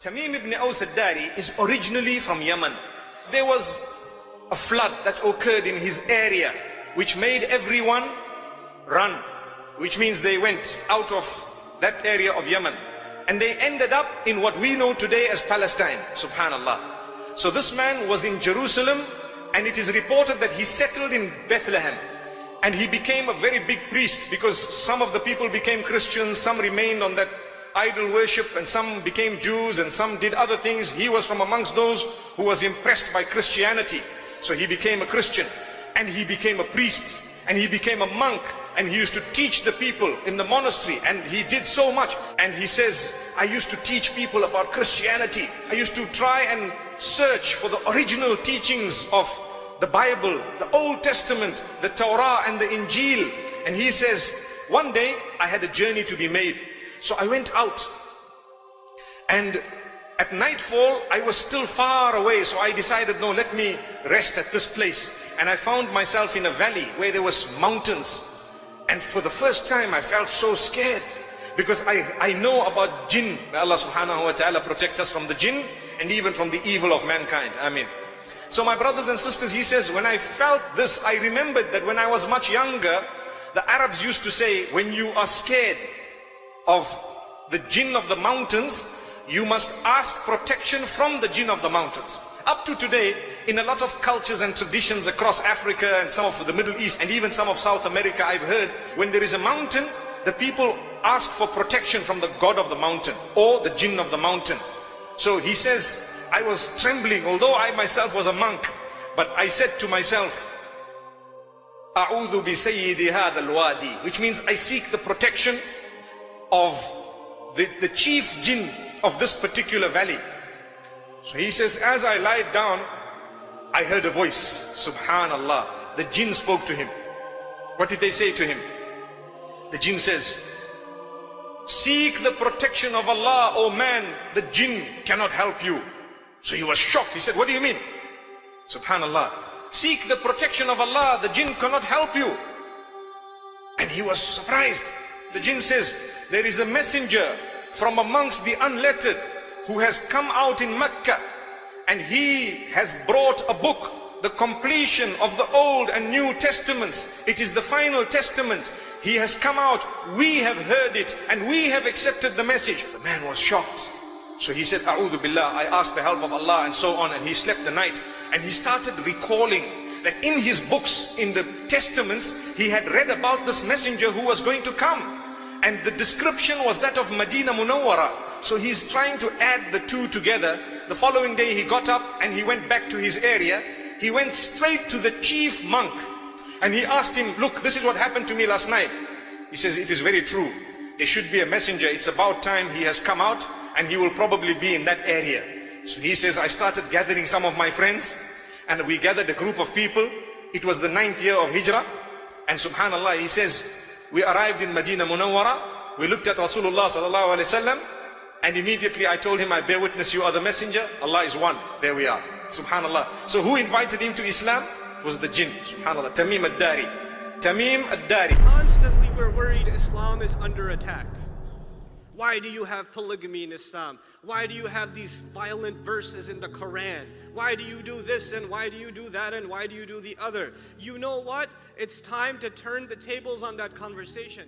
Tamim bin Aws is originally from Yemen. There was a flood that occurred in his area, which made everyone run, which means they went out of that area of Yemen. And they ended up in what we know today as Palestine, subhanallah. So this man was in Jerusalem, and it is reported that he settled in Bethlehem. And he became a very big priest, because some of the people became Christians, some remained on that idol worship, and some became Jews, and some did other things. He was from amongst those who was impressed by Christianity. So he became a Christian, and he became a priest, and he became a monk, and he used to teach the people in the monastery, and he did so much. And he says, I used to teach people about Christianity. I used to try and search for the original teachings of the Bible, the Old Testament, the Torah and the Injil. And he says, one day I had a journey to be made. So I went out, and at nightfall I was still far away. So I decided, no, let me rest at this place. And I found myself in a valley where there was mountains. And for the first time I felt so scared, because I know about jinn. May Allah subhanahu wa ta'ala protect us from the jinn and even from the evil of mankind. Ameen. So my brothers and sisters, he says, when I felt this, I remembered that when I was much younger, the Arabs used to say, when you are scared of the jinn of the mountains, you must ask protection from the jinn of the mountains. Up to today, in a lot of cultures and traditions across Africa and some of the Middle East and even some of South America, I've heard, when there is a mountain, the people ask for protection from the god of the mountain or the jinn of the mountain. So he says, I was trembling, although I myself was a monk, but I said to myself, A'udhu bi sayyidi hadha al-wadi, which means I seek the protection of the chief jinn of this particular valley. So he says, as I lied down, I heard a voice. Subhanallah. The jinn spoke to him. What did they say to him? The jinn says, seek the protection of Allah, O man, the jinn cannot help you. So he was shocked. He said, what do you mean? Subhanallah. Seek the protection of Allah, the jinn cannot help you. And he was surprised. The jinn says, there is a messenger from amongst the unlettered who has come out in Mecca, and he has brought a book, the completion of the Old and New Testaments. It is the final testament. He has come out, we have heard it, and we have accepted the message. The man was shocked. So he said, A'udhu Billah, I asked the help of Allah, and so on. And he slept the night, and he started recalling that in his books, in the testaments, he had read about this messenger who was going to come. And the description was that of Medina Munawwara. So he's trying to add the two together. The following day he got up and he went back to his area. He went straight to the chief monk and he asked him, look, this is what happened to me last night. He says, it is very true. There should be a messenger. It's about time he has come out, and he will probably be in that area. So he says, I started gathering some of my friends, and we gathered a group of people. It was the 9th year of Hijrah. And subhanallah, he says, we arrived in Medina Munawwara. We looked at Rasulullah sallallahu alaihi wasallam, and immediately I told him, I bear witness you are the messenger. Allah is one. There we are. Subhanallah. So who invited him to Islam? It was the jinn. Subhanallah. Tamim ad-Darri. Tamim ad-Darri. Constantly we're worried Islam is under attack. Why do you have polygamy in Islam? Why do you have these violent verses in the Quran? Why do you do this, and why do you do that, and why do you do the other? You know what? It's time to turn the tables on that conversation.